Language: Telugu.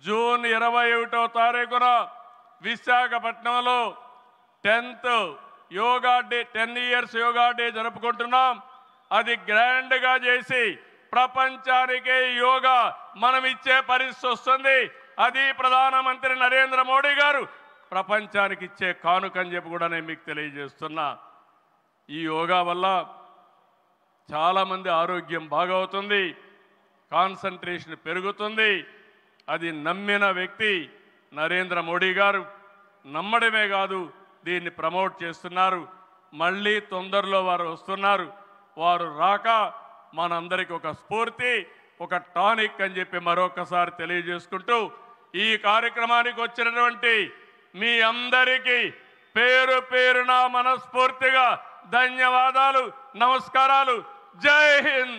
జూన్ 21వ తారీఖున విశాఖపట్నంలో 10th yoga day 10 years yoga day జరుపుకుంటున్నాం. అది గ్రాండ్గా చేసి ప్రపంచానికే యోగా మనం ఇచ్చే పరిస్థితి వస్తుంది. అది ప్రధానమంత్రి నరేంద్ర మోడీ గారు ప్రపంచానికి ఇచ్చే కానుకని చెప్పి కూడా నేను మీకు తెలియజేస్తున్నా. ఈ యోగా వల్ల చాలామంది ఆరోగ్యం బాగవుతుంది, కాన్సంట్రేషన్ పెరుగుతుంది. అది నమ్మిన వ్యక్తి నరేంద్ర మోడీ గారు. నమ్మడమే కాదు, దీన్ని ప్రమోట్ చేస్తున్నారు. మళ్ళీ తొందరలో వారు వస్తున్నారు. వారు రాక మనందరికీ ఒక స్ఫూర్తి, ఒక టానిక్ అని చెప్పి మరొకసారి తెలియజేసుకుంటూ ఈ కార్యక్రమానికి వచ్చినటువంటి మీ అందరికీ పేరు పేరున మనస్ఫూర్తిగా ధన్యవాదాలు, నమస్కారాలు. జై హింద్.